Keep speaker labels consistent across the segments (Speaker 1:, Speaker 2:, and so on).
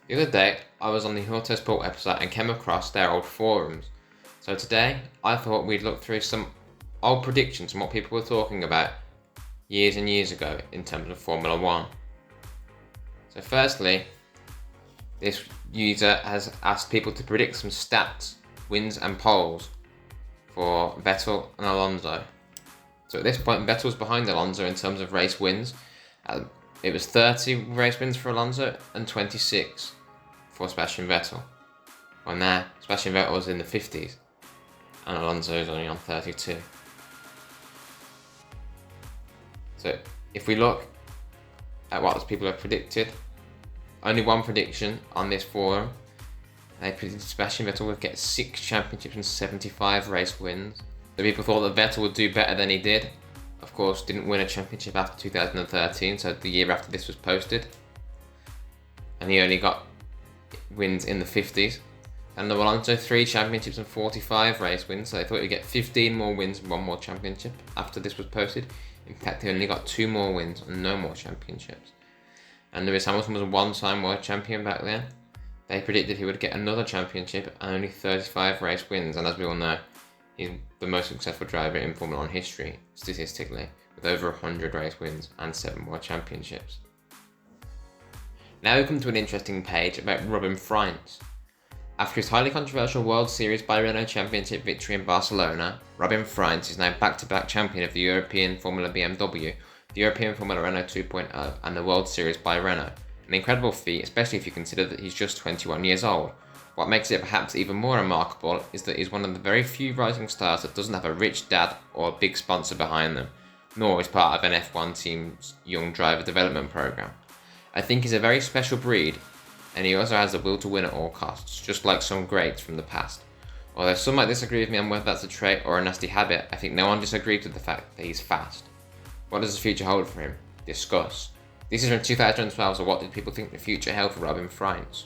Speaker 1: The other day, I was on the Autosport website and came across their old forums. So today, I thought we'd look through some old predictions and what people were talking about years and years ago in terms of Formula One. So firstly, this user has asked people to predict some stats, wins and poles for Vettel and Alonso. So at this point, Vettel's behind Alonso in terms of race wins. It was 30 race wins for Alonso and 26 for Sebastian Vettel. When there, Sebastian Vettel was in the 50s and Alonso is only on 32. So if we look at what people have predicted, only one prediction on this forum. They predicted Sebastian Vettel would get 6 championships and 75 race wins. The people thought that Vettel would do better than he did. Of course, didn't win a championship after 2013, so the year after this was posted. And he only got wins in the 50s. And Alonso 3 championships and 45 race wins, so they thought he'd get 15 more wins and 1 more championship after this was posted. In fact, he only got 2 more wins and no more championships. And Lewis Hamilton was a 1-time world champion back then. They predicted he would get another championship and only 35 race wins, and as we all know, he's the most successful driver in Formula 1 history, statistically, with over 100 race wins and 7 more championships. Now we come to an interesting page about Robin Frijns. After his highly controversial World Series by Renault Championship victory in Barcelona, Robin Frijns is now back-to-back champion of the European Formula BMW, the European Formula Renault 2.0 and the World Series by Renault. An incredible feat, especially if you consider that he's just 21 years old. What makes it perhaps even more remarkable is that he's one of the very few rising stars that doesn't have a rich dad or a big sponsor behind them, nor is part of an F1 team's young driver development program. I think he's a very special breed, and he also has the will to win at all costs, just like some greats from the past. Although some might disagree with me on whether that's a trait or a nasty habit, I think no one disagrees with the fact that he's fast. What does the future hold for him? Discuss. This is from 2012, so what did people think the future held for Robin Frijns?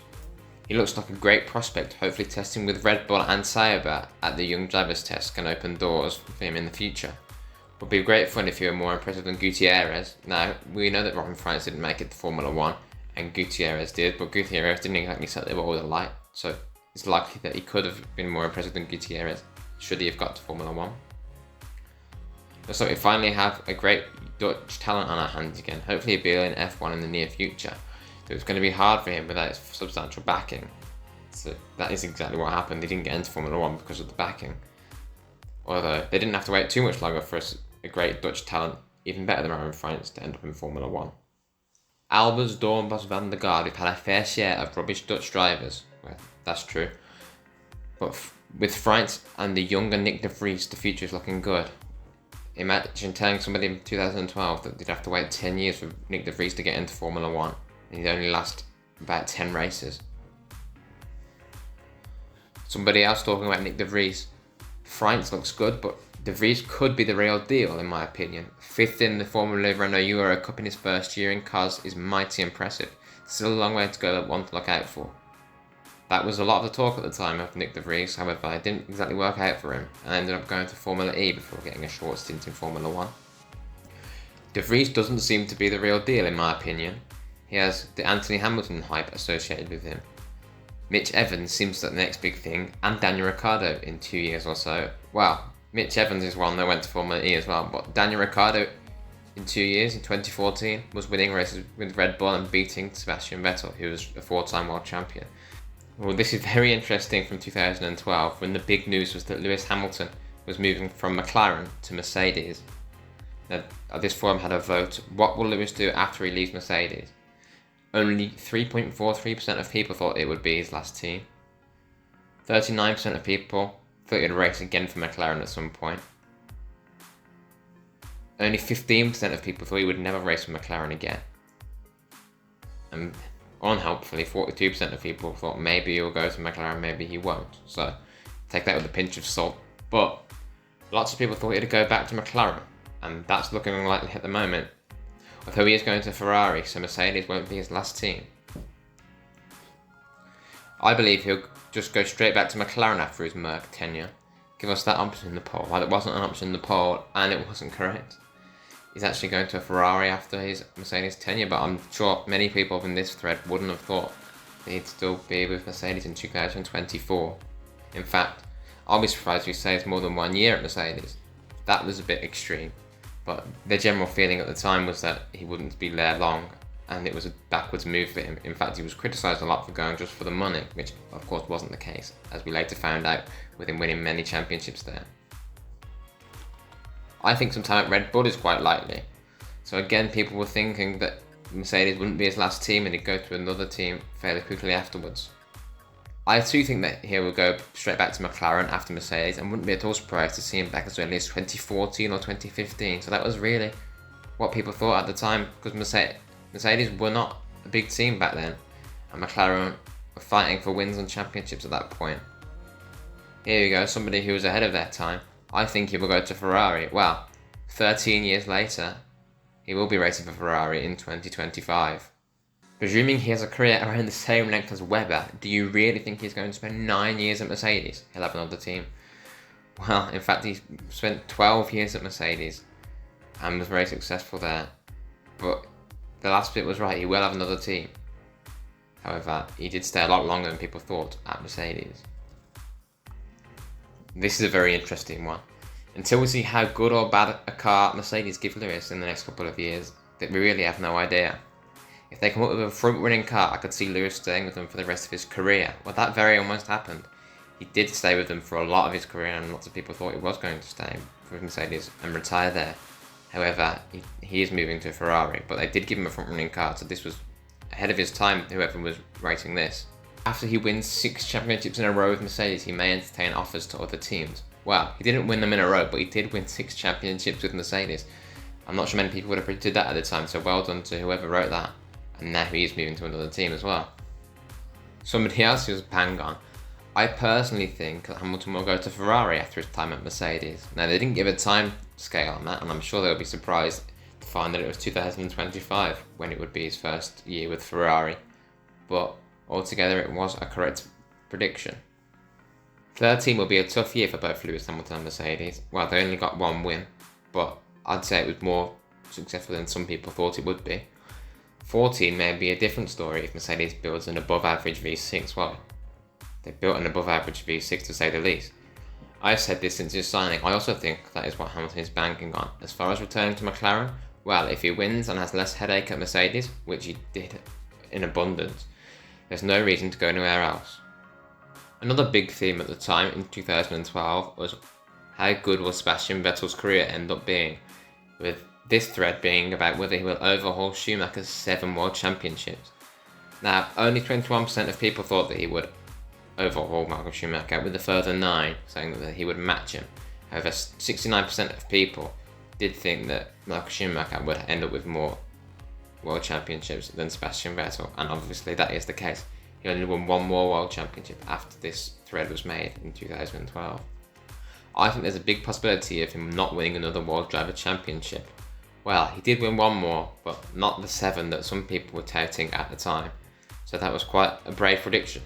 Speaker 1: He looks like a great prospect, hopefully testing with Red Bull and Sauber at the Young Drivers Test can open doors for him in the future. It would be great fun if he were more impressive than Gutierrez. Now, we know that Robin Frijns didn't make it to Formula 1, and Gutierrez did, but Gutierrez didn't exactly set the ball with a light, so it's likely that he could have been more impressive than Gutierrez, should he have got to Formula 1. Looks like we finally have a great Dutch talent on our hands again, hopefully he'll be in F1 in the near future. So it's going to be hard for him without substantial backing. So that is exactly what happened. He didn't get into Formula 1 because of the backing. Although they didn't have to wait too much longer for a great Dutch talent, even better than Robin Frijns, to end up in Formula 1. Albers, Dornbos, Van der Garde have had a fair share of rubbish Dutch drivers. Well, that's true. But with Frijns and the younger Nick de Vries, the future is looking good. Imagine telling somebody in 2012 that they'd have to wait 10 years for Nick de Vries to get into Formula 1. And he'd only last about 10 races. Somebody else talking about Nick de Vries. Frijns looks good, but de Vries could be the real deal in my opinion. 5th in the Formula Renault Euro Cup in his first year in cars is mighty impressive. Still a long way to go, but one to look out for. That was a lot of the talk at the time of Nick de Vries, however it didn't exactly work out for him and ended up going to Formula E before getting a short stint in Formula 1. De Vries doesn't seem to be the real deal in my opinion. He has the Anthony Hamilton hype associated with him. Mitch Evans seems like the next big thing, and Daniel Ricciardo in 2 years or so. Well, Mitch Evans is one that went to Formula E as well, but Daniel Ricciardo in 2 years, in 2014, was winning races with Red Bull and beating Sebastian Vettel, who was a 4-time world champion. Well, this is very interesting from 2012, when the big news was that Lewis Hamilton was moving from McLaren to Mercedes. Now, this forum had a vote, what will Lewis do after he leaves Mercedes? Only 3.43% of people thought it would be his last team. 39% of people thought he'd race again for McLaren at some point. Only 15% of people thought he would never race for McLaren again. And unhelpfully, 42% of people thought maybe he'll go to McLaren, maybe he won't. So take that with a pinch of salt. But lots of people thought he'd go back to McLaren, and that's looking unlikely at the moment. Although he is going to Ferrari, so Mercedes won't be his last team. I believe he'll just go straight back to McLaren after his Merc tenure. Give us that option in the poll. Well, it wasn't an option in the poll, and it wasn't correct. He's actually going to a Ferrari after his Mercedes tenure, but I'm sure many people in this thread wouldn't have thought he'd still be with Mercedes in 2024. In fact, I'll be surprised if he stays more than 1 year at Mercedes. That was a bit extreme, but the general feeling at the time was that he wouldn't be there long, and it was a backwards move for him. In fact, he was criticised a lot for going just for the money, which of course wasn't the case, as we later found out with him winning many championships there. I think some time at Red Bull is quite likely. So again, people were thinking that Mercedes wouldn't be his last team and he'd go to another team fairly quickly afterwards. I too think that he will go straight back to McLaren after Mercedes, and wouldn't be at all surprised to see him back as early as 2014 or 2015. So that was really what people thought at the time, because Mercedes were not a big team back then, and McLaren were fighting for wins and championships at that point. Here you go, somebody who was ahead of their time. I think he will go to Ferrari. Well, 13 years later, he will be racing for Ferrari in 2025. Presuming he has a career around the same length as Webber, do you really think he's going to spend 9 years at Mercedes? He'll have another team. Well, in fact, he spent 12 years at Mercedes and was very successful there. But the last bit was right, he will have another team. However, he did stay a lot longer than people thought at Mercedes. This is a very interesting one. Until we see how good or bad a car Mercedes give Lewis in the next couple of years, that we really have no idea. If they come up with a front-running car, I could see Lewis staying with them for the rest of his career. Well, that very almost happened. He did stay with them for a lot of his career, and lots of people thought he was going to stay with Mercedes and retire there. However, he is moving to Ferrari, but they did give him a front-running car, so this was ahead of his time, whoever was racing this. After he wins 6 championships in a row with Mercedes, he may entertain offers to other teams. Well, he didn't win them in a row, but he did win 6 championships with Mercedes. I'm not sure many people would have predicted that at the time, so well done to whoever wrote that. And now he is moving to another team as well. Somebody else who's bang on. I personally think that Hamilton will go to Ferrari after his time at Mercedes. Now, they didn't give a time scale on that, and I'm sure they'll be surprised to find that it was 2025 when it would be his first year with Ferrari. But altogether, it was a correct prediction. 13 will be a tough year for both Lewis Hamilton and Mercedes. Well, they only got 1 win, but I'd say it was more successful than some people thought it would be. 14 may be a different story if Mercedes builds an above-average V6. Well, they built an above-average V6 to say the least. I've said this since his signing. I also think that is what Hamilton is banking on. As far as returning to McLaren, well, if he wins and has less headache at Mercedes, which he did in abundance, there's no reason to go anywhere else. Another big theme at the time in 2012 was how good will Sebastian Vettel's career end up being, with this thread being about whether he will overhaul Schumacher's 7 world championships. Now, only 21% of people thought that he would overhaul Michael Schumacher, with a further 9 saying that he would match him. However, 69% of people did think that Michael Schumacher would end up with more world championships than Sebastian Vettel, and obviously that is the case. He only won 1 more world championship after this thread was made in 2012. I think there's a big possibility of him not winning another World Driver Championship. Well, he did win 1 more, but not the 7 that some people were touting at the time, so that was quite a brave prediction.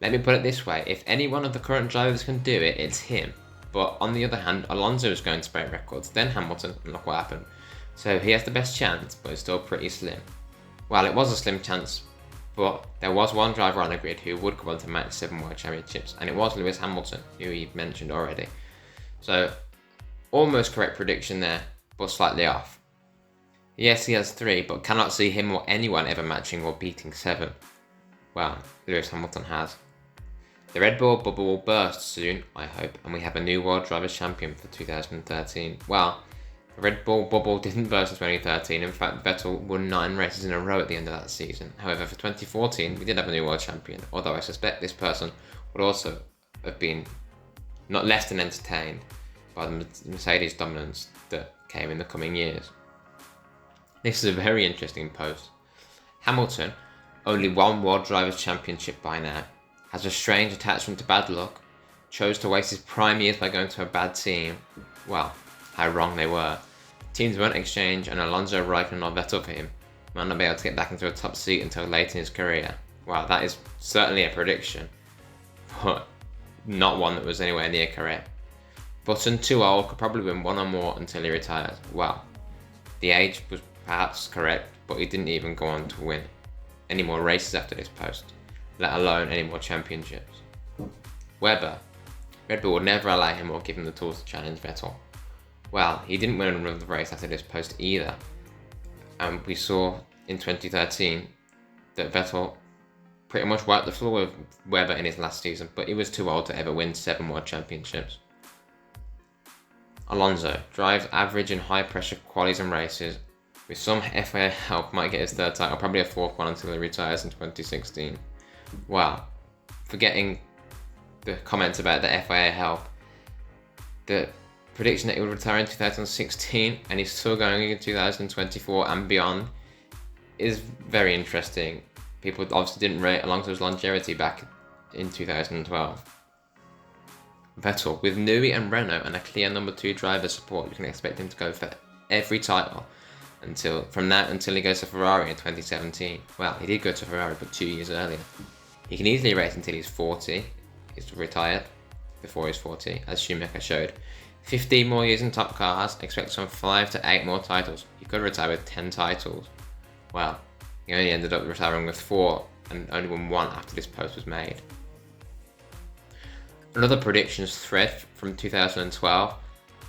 Speaker 1: Let me put it this way, if any one of the current drivers can do it, it's him. But on the other hand, Alonso is going to break records, then Hamilton, and look what happened. So he has the best chance, but it's still pretty slim. Well, it was a slim chance, but there was one driver on the grid who would go on to match 7 world championships, and it was Lewis Hamilton, who he mentioned already. So, almost correct prediction there, but slightly off. Yes, he has 3, but cannot see him or anyone ever matching or beating 7. Well, Lewis Hamilton has. The Red Bull bubble will burst soon, I hope, and we have a new World Drivers' Champion for 2013. Well, the Red Bull bubble didn't burst in 2013, in fact Vettel won 9 races in a row at the end of that season. However, for 2014 we did have a new World Champion, although I suspect this person would also have been not less than entertained by the Mercedes dominance that came in the coming years. This is a very interesting post. Hamilton, only 1 World Drivers' Championship by now, has a strange attachment to bad luck, chose to waste his prime years by going to a bad team. Well, how wrong they were. Teams won't exchange an Alonso, Raikkonen or Vettel for him. Might not be able to get back into a top seat until late in his career. Well, that is certainly a prediction, but not one that was anywhere near correct. Button, too old, could probably win 1 or more until he retires. Well, the age was perhaps correct, but he didn't even go on to win. any more races after this post, let alone any more championships. Webber. Red Bull would never allow him or give him the tools to challenge Vettel. Well, he didn't win another race after this post either. And we saw in 2013 that Vettel pretty much wiped the floor with Webber in his last season, but he was too old to ever win 7 more championships. Alonso drives average and high pressure qualies and races. With some FIA help, might get his 3rd title, probably a 4th one until he retires in 2016. Wow, forgetting the comments about the FIA help, the prediction that he would retire in 2016 and he's still going in 2024 and beyond is very interesting. People obviously didn't rate Alonso's longevity back in 2012. Vettel, with Newey and Renault and a clear number 2 driver support, you can expect him to go for every title from now until he goes to Ferrari in 2017. Well, he did go to Ferrari, but 2 years earlier. He can easily race until he's 40. He's retired before he's 40, as Schumacher showed. 15 more years in top cars, expect some 5 to 8 more titles. He could retire with 10 titles. Well, he only ended up retiring with 4 and only won 1 after this post was made. Another predictions thread from 2012.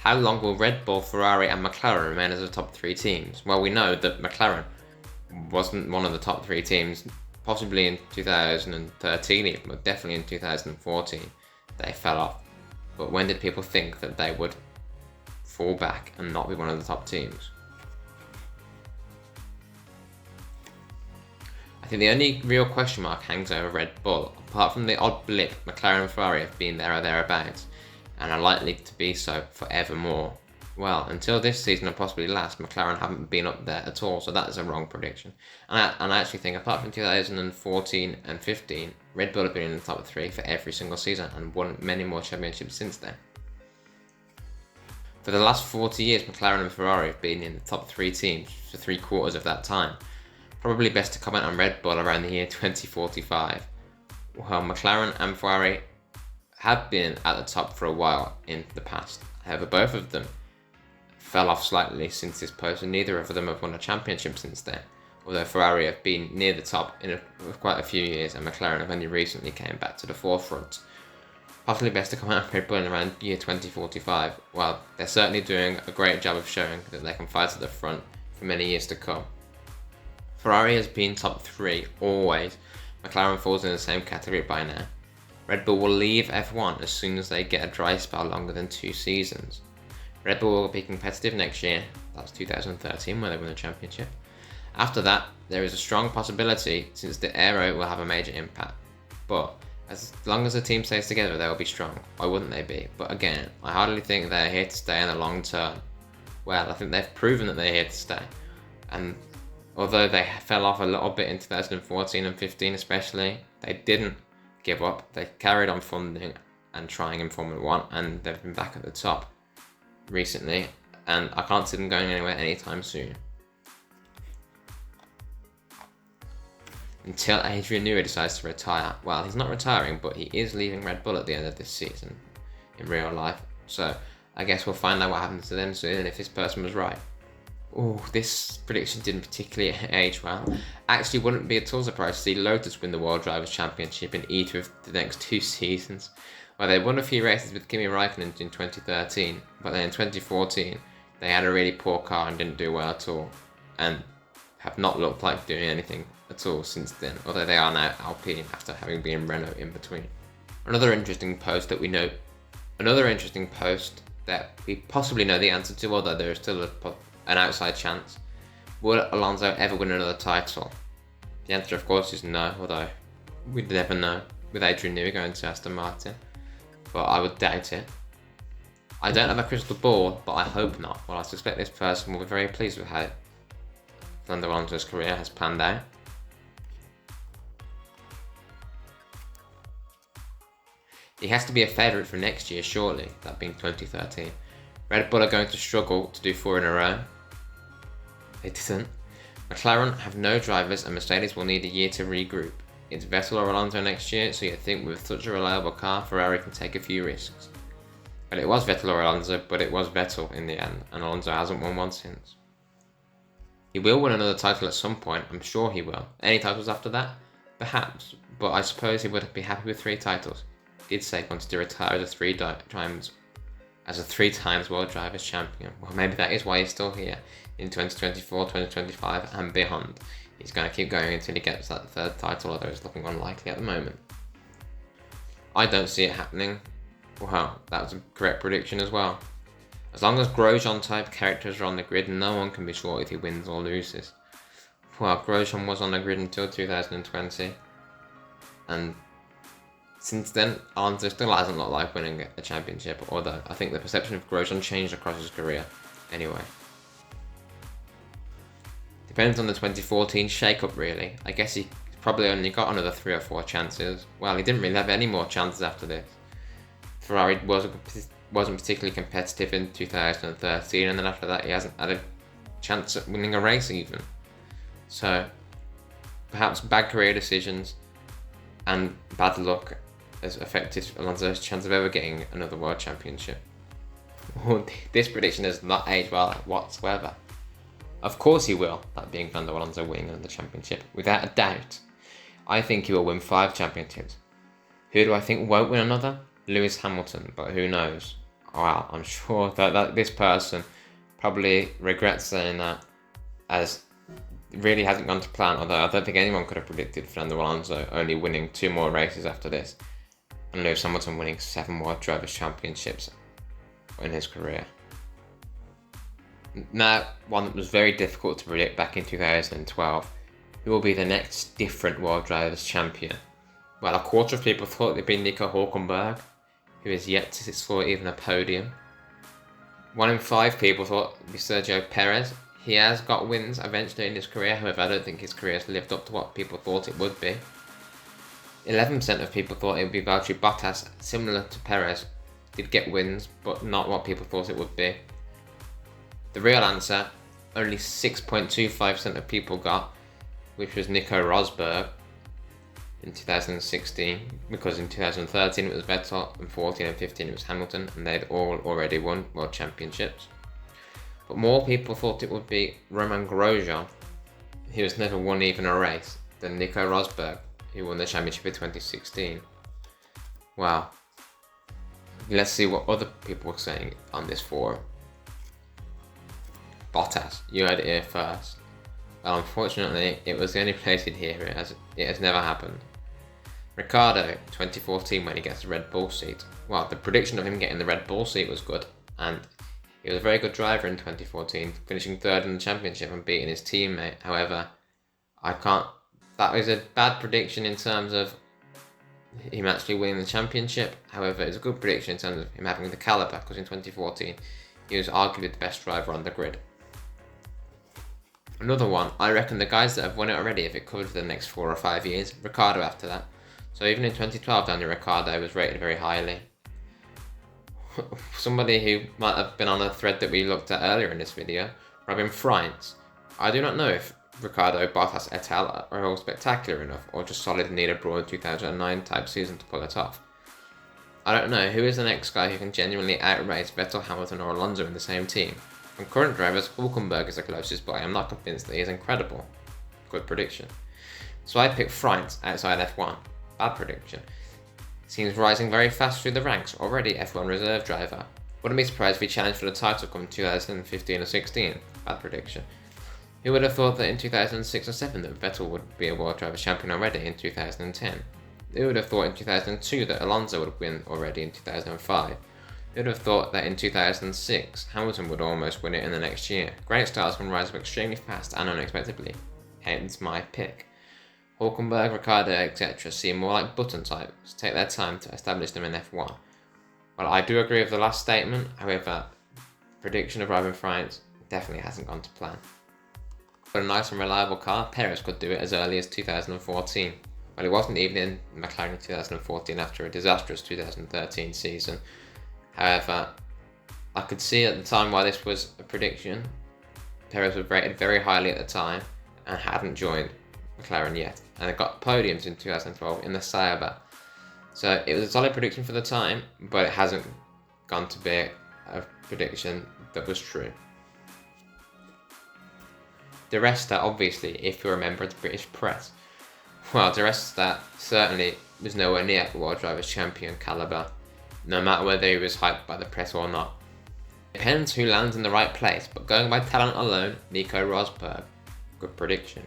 Speaker 1: How long will Red Bull, Ferrari and McLaren remain as the top 3 teams? Well, we know that McLaren wasn't one of the top 3 teams, possibly in 2013 even, but definitely in 2014 they fell off. But when did people think that they would fall back and not be one of the top teams? I think the only real question mark hangs over Red Bull. Apart from the odd blip, McLaren and Ferrari have been there or thereabouts, and are likely to be so forevermore. Well, until this season and possibly last, McLaren haven't been up there at all, so that is a wrong prediction. And I actually think, apart from 2014 and 15, Red Bull have been in the top 3 for every single season and won many more championships since then. For the last 40 years, McLaren and Ferrari have been in the top 3 teams for 3/4 of that time. Probably best to comment on Red Bull around the year 2045. Well, McLaren and Ferrari have been at the top for a while in the past. However, both of them fell off slightly since this post, and neither of them have won a championship since then. Although Ferrari have been near the top in quite a few years, and McLaren have only recently came back to the forefront. Possibly best to comment on Red Bull around year 2045. Well, they're certainly doing a great job of showing that they can fight at the front for many years to come. Ferrari has been top 3 always. McLaren falls in the same category by now. Red Bull will leave F1 as soon as they get a dry spell longer than 2 seasons. Red Bull will be competitive next year, that's 2013 when they win the championship. After that, there is a strong possibility since the aero will have a major impact. But as long as the team stays together, they will be strong. Why wouldn't they be? But again, I hardly think they're here to stay in the long term. Well, I think they've proven that they're here to stay. And although they fell off a little bit in 2014 and 15 especially, they didn't give up. They carried on funding and trying in Formula 1, and they've been back at the top recently, and I can't see them going anywhere anytime soon. Until Adrian Newey decides to retire. Well, he's not retiring, but he is leaving Red Bull at the end of this season in real life. So I guess we'll find out what happens to them soon and if this person was right. Oh, this prediction didn't particularly age well. Actually, wouldn't be at all surprised to see Lotus win the World Drivers' Championship in either of the next 2 seasons. Well, they won a few races with Kimi Raikkonen in 2013, but then in 2014 they had a really poor car and didn't do well at all, and have not looked like doing anything at all since then, although they are now Alpine after having been Renault in between. Another interesting post that we possibly know the answer to, although there is still an outside chance. Will Alonso ever win another title? The answer, of course, is no, although we'd never know with Adrian Newey going to Aston Martin, but I would doubt it. I don't have a crystal ball, but I hope not. Well, I suspect this person will be very pleased with how Fernando Alonso's career has panned out. He has to be a favourite for next year, surely, that being 2013. Red Bull are going to struggle to do 4 in a row. They didn't. McLaren have no drivers and Mercedes will need a year to regroup. It's Vettel or Alonso next year, so you'd think with such a reliable car, Ferrari can take a few risks. But it was Vettel or Alonso, but it was Vettel in the end, and Alonso hasn't won one since. He will win another title at some point, I'm sure he will. Any titles after that? Perhaps, but I suppose he would be happy with 3 titles. He did say he wanted to retire as a 3 times World Drivers Champion. Well, maybe that is why he's still here in 2024, 2025 and beyond. He's going to keep going until he gets that 3rd title, although it's looking unlikely at the moment. I don't see it happening. Well, that was a correct prediction as well. As long as Grosjean type characters are on the grid, no one can be sure if he wins or loses. Well, Grosjean was on the grid until 2020, and since then, Alonso still hasn't looked like winning a championship, although I think the perception of Grosjean changed across his career anyway. Depends on the 2014 shake-up really. I guess he probably only got another 3 or 4 chances. Well, he didn't really have any more chances after this. Ferrari wasn't particularly competitive in 2013, and then after that he hasn't had a chance at winning a race even. So perhaps bad career decisions and bad luck has affected Alonso's chance of ever getting another world championship. This prediction has not aged well whatsoever. Of course he will, that being Fernando Alonso winning another championship, without a doubt. I think he will win 5 championships. Who do I think won't win another? Lewis Hamilton, but who knows? Well, I'm sure that this person probably regrets saying that, as it really hasn't gone to plan, although I don't think anyone could have predicted Fernando Alonso only winning 2 more races after this, and Lewis Hamilton winning 7 World Drivers' Championships in his career. Now, one that was very difficult to predict back in 2012, who will be the next different World Drivers' Champion? Well, a quarter of people thought it'd be Nico Hülkenberg, who is yet to score even a podium. 1 in 5 people thought it'd be Sergio Perez. He has got wins eventually in his career, however I don't think his career has lived up to what people thought it would be. 11% of people thought it would be Valtteri Bottas, similar to Perez, did get wins, but not what people thought it would be. The real answer, only 6.25% of people got, which was Nico Rosberg in 2016, because in 2013 it was Vettel, and 14 and 15 it was Hamilton, and they'd all already won world championships. But more people thought it would be Romain Grosjean, who has never won even a race, than Nico Rosberg, who won the championship in 2016. Wow. Let's see what other people were saying on this forum. Bottas, you heard it here first. Well, unfortunately, it was the only place he'd hear it, as it has never happened. Ricciardo, 2014, when he gets the Red Bull seat. Well, the prediction of him getting the Red Bull seat was good, and he was a very good driver in 2014, finishing 3rd in the championship and beating his teammate. However, that was a bad prediction in terms of him actually winning the championship. However, it's a good prediction in terms of him having the caliber, because in 2014, he was arguably the best driver on the grid. Another one, I reckon the guys that have won it already have it covered for the next 4 or 5 years. Ricciardo after that. So even in 2012, Daniel Ricciardo was rated very highly. Somebody who might have been on a thread that we looked at earlier in this video, Robin Freins. I do not know if Ricciardo, Bottas et al. Are all spectacular enough, or just solid need a broad 2009 type season to pull it off. I don't know who is the next guy who can genuinely outrace Vettel, Hamilton or Alonso in the same team. From current drivers, Hülkenberg is the closest, but I am not convinced that he is incredible. Good prediction. So I picked Freins outside F1. Bad prediction. Seems rising very fast through the ranks, already F1 reserve driver. Wouldn't be surprised if he challenged for the title come 2015 or 16. Bad prediction. Who would have thought that in 2006 or 7 that Vettel would be a World Driver Champion already in 2010? Who would have thought in 2002 that Alonso would win already in 2005? Who would have thought that in 2006 Hamilton would almost win it in the next year? Great stars can rise up extremely fast and unexpectedly. Hence my pick. Hülkenberg, Ricciardo, etc. seem more like button types, take their time to establish them in F1. Well, I do agree with the last statement, however, prediction of Robin Freins definitely hasn't gone to plan. But a nice and reliable car, Perez could do it as early as 2014. Well, he wasn't even in McLaren in 2014 after a disastrous 2013 season. However, I could see at the time why this was a prediction. Perez was rated very highly at the time and hadn't joined McLaren yet, and it got podiums in 2012 in the Sauber. So it was a solid prediction for the time, but it hasn't gone to be a prediction that was true. Di Resta, obviously, if you remember the British press. Well, Di Resta certainly was nowhere near World Drivers' Champion calibre, no matter whether he was hyped by the press or not. It depends who lands in the right place, but going by talent alone, Nico Rosberg. Good prediction.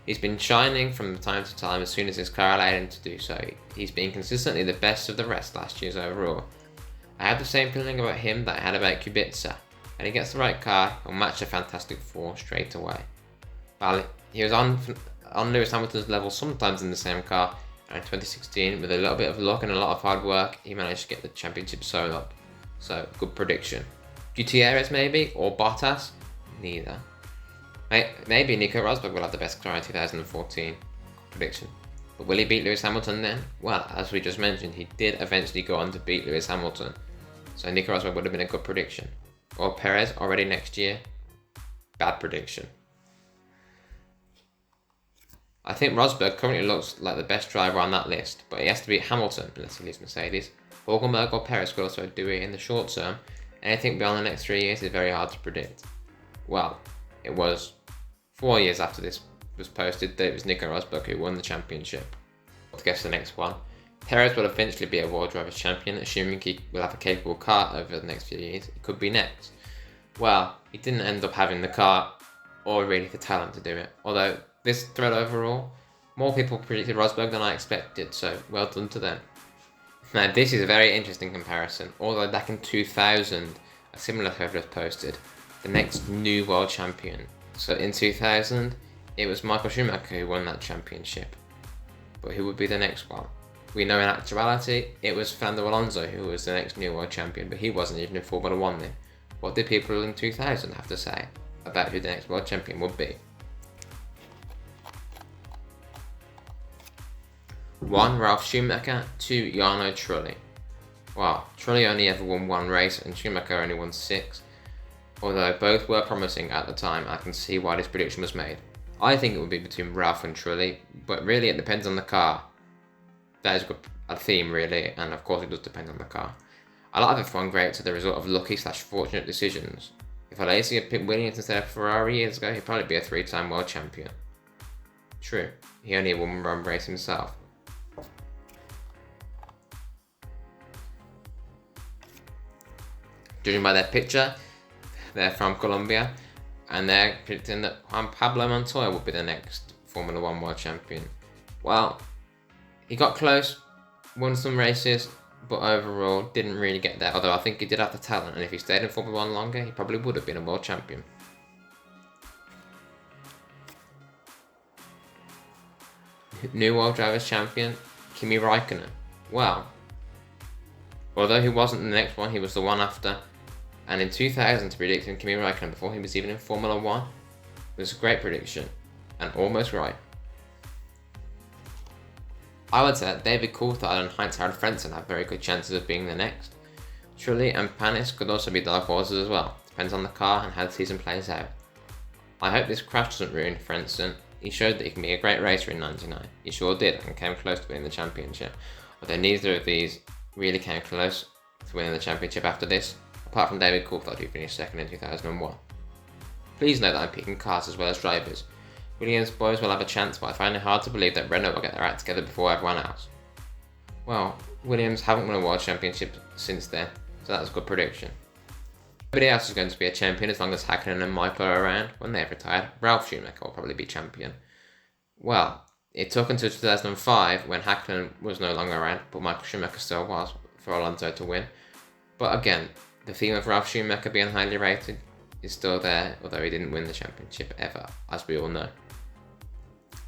Speaker 1: He's been shining from time to time as soon as his car allowed him to do so. He's been consistently the best of the rest last year's overall. I have the same feeling about him that I had about Kubica. When he gets the right car, he'll match a Fantastic Four straight away. Well, he was on Lewis Hamilton's level sometimes in the same car, and in 2016, with a little bit of luck and a lot of hard work, he managed to get the championship sewn up. So, good prediction. Gutierrez maybe, or Bottas? Neither. Maybe Nico Rosberg will have the best car in 2014. Prediction. But will he beat Lewis Hamilton then? Well, as we just mentioned, he did eventually go on to beat Lewis Hamilton. So Nico Rosberg would have been a good prediction. Or Perez already next year? Bad prediction. I think Rosberg currently looks like the best driver on that list, but he has to beat Hamilton unless he leaves Mercedes. Hülkenberg or Perez could also do it in the short term. Anything beyond the next 3 years is very hard to predict. Well, it was 4 years after this was posted that it was Nico Rosberg who won the championship. To guess the next one. Perez will eventually be a World Drivers' Champion, assuming he will have a capable car over the next few years. It could be next. Well, he didn't end up having the car or really the talent to do it. Although this thread overall, more people predicted Rosberg than I expected, so well done to them. Now this is a very interesting comparison. Although back in 2000, a similar thread was posted. The next new world champion. So in 2000, it was Michael Schumacher who won that championship. But who would be the next one? We know in actuality, it was Fernando Alonso who was the next new world champion, but he wasn't even in Formula 1 then. What did people in 2000 have to say about who the next world champion would be? 1. Ralf Schumacher. 2. Jarno Trulli. Well, Trulli only ever won one race and Schumacher only won 6. Although both were promising at the time, I can see why this prediction was made. I think it would be between Ralf and Trulli, but really it depends on the car. That is a theme really, and of course it does depend on the car. A lot of F1 greats are the result of lucky/fortunate decisions. If Alesi had picked Williams instead of Ferrari years ago, he'd probably be a 3-time world champion. True, he only won one race himself. Judging by their picture, they're from Colombia, and they're predicting that Juan Pablo Montoya will be the next Formula 1 world champion. Well, he got close, won some races, but overall didn't really get there. Although I think he did have the talent, and if he stayed in Formula 1 longer, he probably would have been a world champion. New World Drivers' Champion, Kimi Raikkonen. Well, although he wasn't the next one, he was the one after. And in 2000, predicting Kimi Raikkonen before he was even in Formula 1 was a great prediction, and almost right. I would say that David Coulthard and Heinz-Harald Frentzen have very good chances of being the next. Trulli and Panis could also be dark horses as well, depends on the car and how the season plays out. I hope this crash doesn't ruin Frentzen. He showed that he can be a great racer in '99. He sure did, and came close to winning the championship. Although neither of these really came close to winning the championship after this, apart from David Coulthard who finished second in 2001. Please note that I'm picking cars as well as drivers. Williams boys will have a chance, but I find it hard to believe that Renault will get their act together before everyone else. Well, Williams haven't won a world championship since then, so that's a good prediction. Nobody else is going to be a champion as long as Hakkinen and Michael are around. When they've retired, Ralf Schumacher will probably be champion. Well, it took until 2005 when Hakkinen was no longer around, but Michael Schumacher still was, for Alonso to win. But again, the theme of Ralf Schumacher being highly rated is still there, although he didn't win the championship ever, as we all know.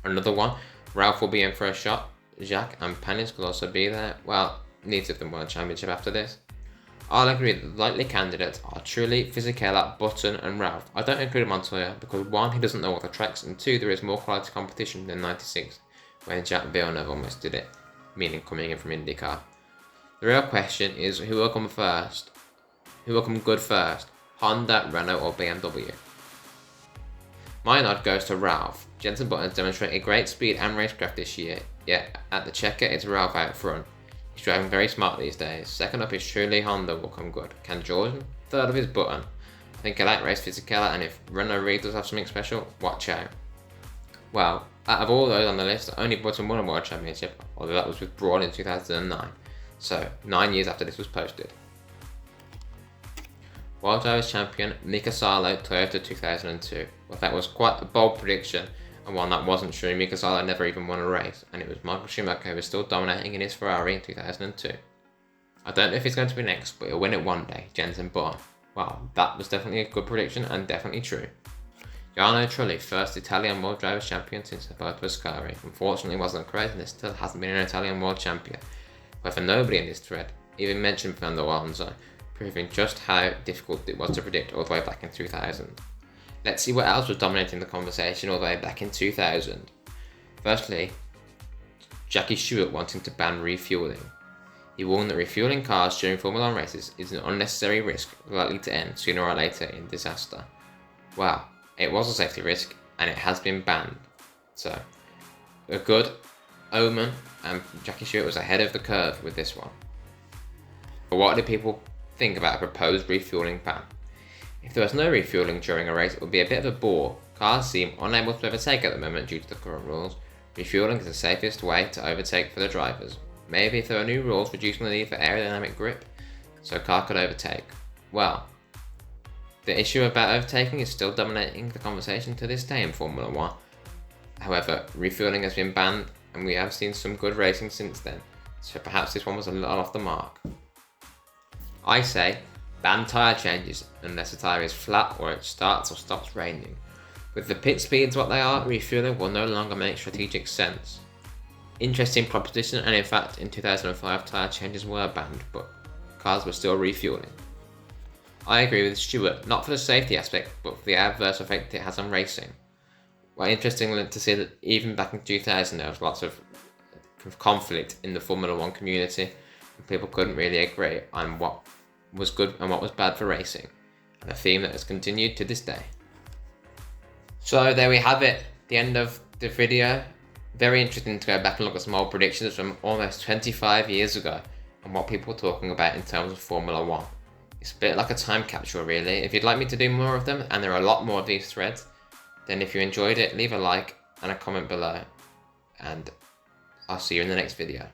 Speaker 1: Another one, Ralf will be in for a shot. Jacques and Panis could also be there. Well, neither of them won a championship after this. I'll agree that the likely candidates are Trulli, Fisichella, Button and Ralf. I don't include Montoya because 1, he doesn't know all the tracks, and 2, there is more quality competition than '96 when Jacques Villeneuve almost did it, meaning coming in from IndyCar. The real question is who will come first? Who will come good first? Honda, Renault or BMW? My nod goes to Ralf. Jenson Button demonstrated great speed and racecraft this year, yet at the checker it's Ralf out front. He's driving very smart these days. Second up is Trulli. Honda will come good. Can Jordan? Third up is Button. I think I like race physicality, and if Renault really does have something special, watch out. Well, out of all those on the list, only Button won a World Championship, although that was with Brawn in 2009, so 9 years after this was posted. World Drivers Champion Mika Salo, Toyota 2002. Well, that was quite a bold prediction, and one that wasn't true. Mika Salo never even won a race, and it was Michael Schumacher who was still dominating in his Ferrari in 2002. I don't know if he's going to be next, but he'll win it one day, Jensen Button. Well, that was definitely a good prediction and definitely true. Jarno Trulli, first Italian World Drivers Champion since Roberto Ascari. Unfortunately, wasn't correct, and there still hasn't been an Italian World Champion. However, nobody in this thread even mentioned Fernando Alonso, proving just how difficult it was to predict all the way back in 2000. Let's see what else was dominating the conversation all the way back in 2000. Firstly, Jackie Stewart wanting to ban refueling. He warned that refueling cars during Formula 1 races is an unnecessary risk likely to end sooner or later in disaster. Well, it was a safety risk and it has been banned. So, a good omen, and Jackie Stewart was ahead of the curve with this one. But what do people think about a proposed refueling ban? If there was no refueling during a race, it would be a bit of a bore. Cars seem unable to overtake at the moment due to the current rules. Refueling is the safest way to overtake for the drivers. Maybe if there are new rules reducing the need for aerodynamic grip, so a car could overtake. Well, the issue about overtaking is still dominating the conversation to this day in Formula 1. However, refueling has been banned and we have seen some good racing since then, so perhaps this one was a little off the mark. I say, ban tyre changes unless the tyre is flat or it starts or stops raining. With the pit speeds what they are, refueling will no longer make strategic sense. Interesting proposition, and in fact in 2005 tyre changes were banned, but cars were still refueling. I agree with Stewart, not for the safety aspect, but for the adverse effect it has on racing. Well, interesting to see that even back in 2000 there was lots of conflict in the Formula 1 community, and people couldn't really agree on what was good and what was bad for racing, and a theme that has continued to this day. So there we have it, the end of the video. Very interesting to go back and look at some old predictions from almost 25 years ago and what people were talking about in terms of Formula 1. It's a bit like a time capsule really. If you'd like me to do more of them, and there are a lot more of these threads, then if you enjoyed it, leave a like and a comment below, and I'll see you in the next video.